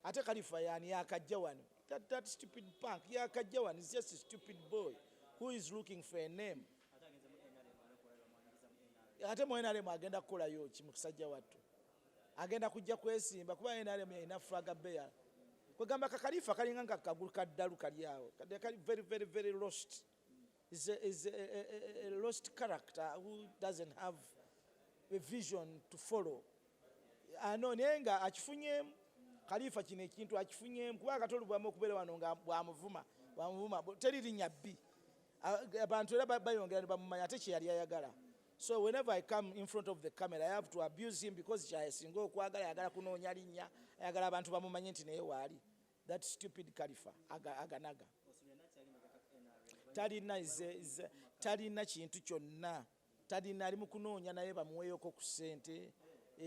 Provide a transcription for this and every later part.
ate Khalifa yani yakajja wano. That stupid punk yakajja wano is just a stupid boy who is looking for a name. Ate mu NRM agenda kukolayo ki musajja wattu. Agenda kujja kwesimba kuba NRM yalina flaga bear. Kwegamba Khalifa kalinga nga kagulu kaddalu kali awo. Very lost. Is a lost character who doesn't have a vision to follow. Ano nenga akifunyemu Khalifa kino ekintu akifunyemu kuba Kato Lubwama okubeera wano nga bwamuvuma teririnya bbi abantu era bayongera ne bamumanya ate kye yali ayagala. So whenever I come in front of the camera I have to abuse him because kyasinga okwagala ayagala kunoonya linnya ayagala abantu bamumanye nti naye waali. That stupid Khalifa aganaga talina kintu kyonna talina ali mu kunoonya naye bamuweeyoko ku ssente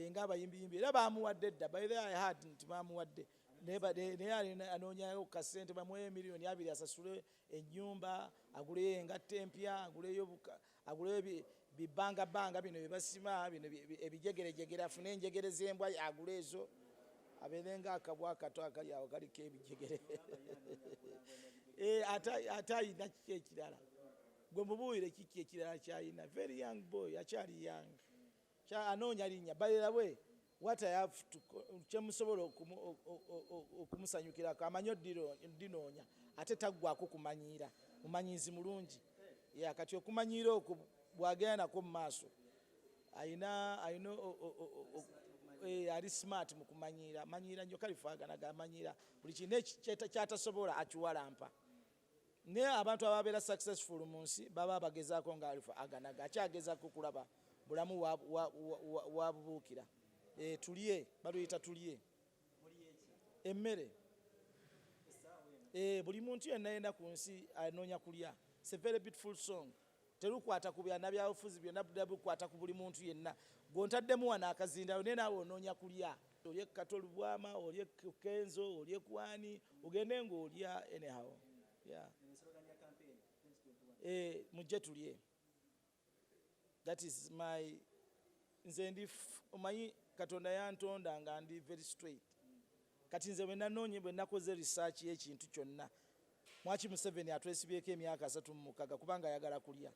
nga abayimbi era bamuwadde dda by the way I had nti bamuwadde naye anoonyayo kasente bamuweeyo $2 million asasule ennyumba aguleyo engatta empya aguleyo bibangabanga bino bye bino ebijegerejegere afune enjegere z'embwa agule ezo abeere nga akabwa akato akali awo kaliko ebijegere ate ayina kiki ekirala gwe mubuulire kiki ekirala kyayina very young boy akyali young anoonya linnya balera bwe what I have to kyemusobola okumusanyukirako amanyi odinoonya ate taggwako kumanyiira mumanyizi mulungi kati okumanyiira okwo bwagenda nako mu maaso ayina ali smart mu kumanyiira nnyo Khalifa aganaga amanyiira buli kintu kyatasobola akiwalampa naye abantu ababeera successful mu nsi baba bagezaako nga Khalifa aganaga akyagezaako kulaba bulamu wabubuukira. Tulye baluyita tulye emmere buli muntu yenna yenda ku nsi anoonya kulya. It's a very beautiful song. Terukwata ku byana byabufuzi byonna bukwata ku buli muntu yenna gwontademu wano akazindayo naye naawe onoonya kulya. Olye Kato Lubwama olye Kenzo olye kwani ogende ng'olya anyhow. Mujje tulye. That is my nze ndi omanyi Katonda yantonda nga ndi very straight. Kati nze bwe nanoonye bwe nakoze research y'ekintu kyonna mwaki Museveni atwesibyeko emyaka 36 kubanga ayagala kulya.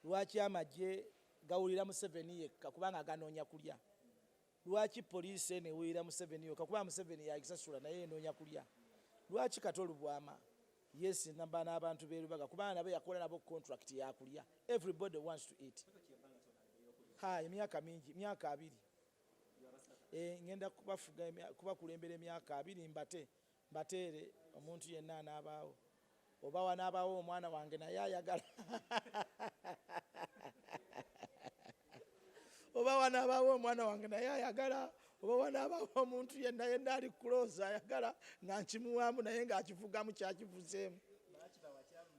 Lwaki amagye gawulira Museveni yekka kubanga ganoonya kulya. Lwaki poliisi enewulira Museveni yokka kubanga Museveni yagisasula naye enoonya kulya. Lwaki Kato Lubwama yesinamba n'abantu b'erubaga kubanga nabo yakola nabo contract yakulya. Everybody wants to eat. Emyaka mingi myaka 2 ngenda kubakulembera emyaka 2 mbateere omuntu yenna anaabaawo oba wanaabaawo omwana wange naye ayagala oba wanaabaawo omwana wange naye ayagala oba wanaabaawo omuntu yenna ali close ayagala nga nkimuwaamu naye ng'akivugamu kyakivuzeemu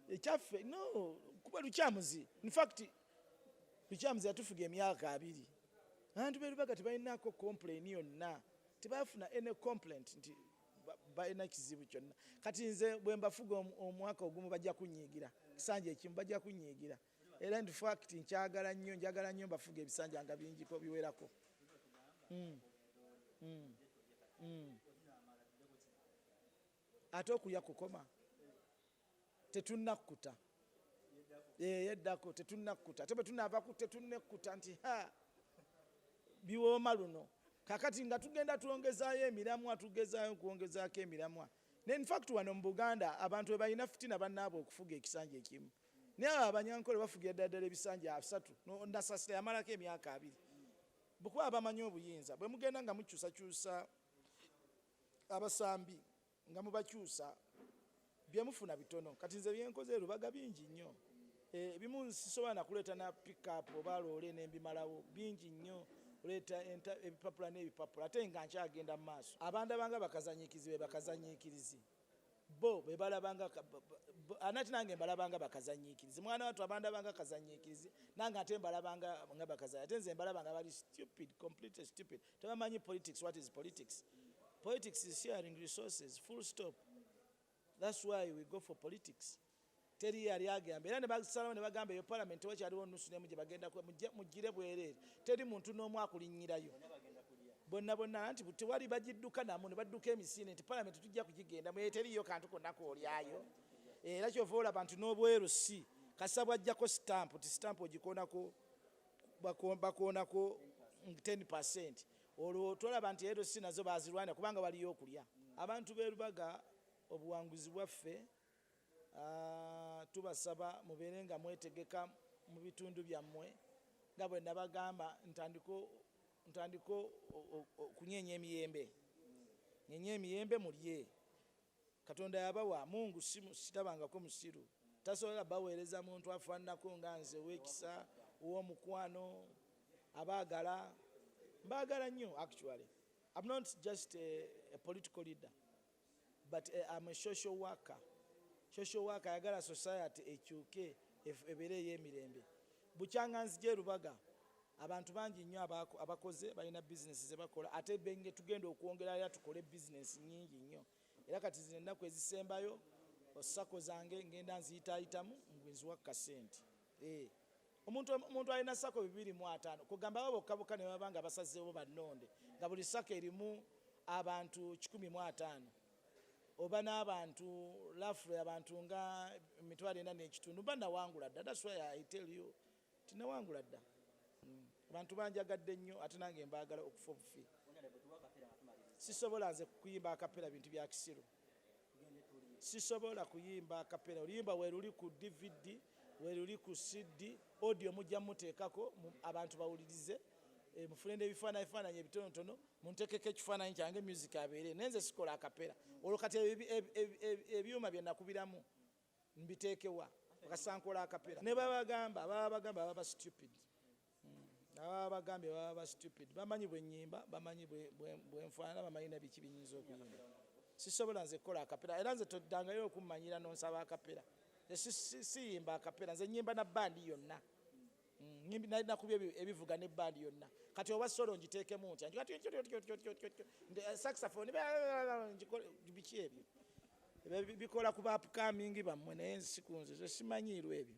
ekyaffe no kuba lukyamuzi. In fact lukyamuzi yatufuga emyaka 2 abantu berubaga tebalinaako complain yonna tebafuna any complaint nti balina kizibu kyonna. Kati nze bwe mbafuga omwaka ogumu bajja kunyiigira kisanja ekimu bajja kunyiigira era in fact njagala nnyo mbafuga ebisanja nga bingiko biwerako. Ate okulya kukoma tetunnakkuta yeddako tetunnakkuta ate bwe tunaavaku tetunnekkuta nti biwooma luno kakati nga tugenda tuongezaayo emiramwa tugezaayo kuongezaako emiramwa. In fact wano mu Buganda abantu balina fitina bannaabwe okufuga ekisanja ekimu naye abanyankole bafugira ddala ebisanja 3 ndasasira yamalako emyaka 2 bwekuba abamanyi obuyinza bwe mugenda nga mukyusakyusa abasambi nga mubakyusa byemufuna bitono. Kati nze byenkoze Lubaga bingi nnyo ebimu sisobola nakuleeta na pickup oba loole n'embimalawo bingi nnyo oleeta ebipapula n'ebipapula ate nga nkyagenda mu maaso. Abantu abanga bakazanyiikirizi be bakazanyiikirizi bo be balabanga anati nange mbalabanga bakazanyiikirizi mwana watu abantu abanga kazanyiikirizi nange ate mbalabanga nga bakazanyiikirizi ate nze mbalabanga bali stupid completely stupid. Tebamanyi politics. What is politics? Politics is sharing resources full stop. That's why we go for politics. Teri yali agamba era ne basalawo ne bagamba eyo parliament wakyaliwo nusu nemu gye bagenda mugire bwereere teri muntu n'omu akulinnyirayo bonna nti tewali bagidduka namu ne badduka emisinde nti palamenti tujja kugigenda teriyo kantu konna koolyayo era kyova olaba nti n'obweru si kasa bwajjako sitampu ti sitampu ogikoonako bakoonako 10%. Olwo tolaba nti ero si nazo bazirwanira kubanga waliyo okulya. Abantu b'e Lubaga obuwanguzi bwaffe tubasaba mubeere nga mwetegeka mu bitundu byammwe nga bwe nabagamba ntandiko kunyeenya emiyembe. Nyeenya emiyembe mulye. Katonda yabawa Mungu sitabangako musiru. Tasobola baweereza muntu afaananako nga nze ow'ekisa ow'omukwano abaagala. Mbaagala nnyo actually. I'm not just a political leader, but I'm a social worker. Social worker ayagala society ekyuke ebeere ey'emirembe. Bukyanga nzije Lubaga abantu bangi nnyo abakoze balina bizinesi ze bakola ate benge tugenda okwongera era tukole bizinesi nnyingi nnyo. Era kati zino ennaku ezisembayo osako zange ngenda nziyitaayitamu nziwa kasente. Omuntu alina sako 250 kugamba abo bokka ne baba nga basazeewo bannonde nga buli sako erimu abantu 15 oba n'abantu lafule abantu nga 40 bannawangula dda. That's why I tell you tinawangula dda. Abantu banjagadde nnyo ate nange mbaagala okufa obufi. Sisobola nze kuyimba akapera bintu bya kisiru. Sisobola kuyimba akapera. Oluyimba weruli ku DVD weruli ku CD audio mujja muteekako abantu bawulirize mufune n'ebifaananyi ebitonotono muntekeko ekifaananyi kyange music abeere nenze sikola akapera. Olwo kati ebyuma bye nakubiramu mbiteekewa bakasankola akapera. Ne babagamba baba stupid. Abagambye baba stupid. Bamanyi bwe nnyimba bamanyi bwe nfaanana bamanyi na biki binyinza okuyimba. Sisobola nze kukola akapera era nze toddangayo okummanyira n'onsaba akapera. Siyimba akapera nze nnyimba na bandi yonna. Nakubye ebivuga ne bandi yonna. Kati oba solo ngiteekemu ntya saxophone biki ebyo bikola ku upcoming bammwe naye sikunze simanyiirwa ebyo.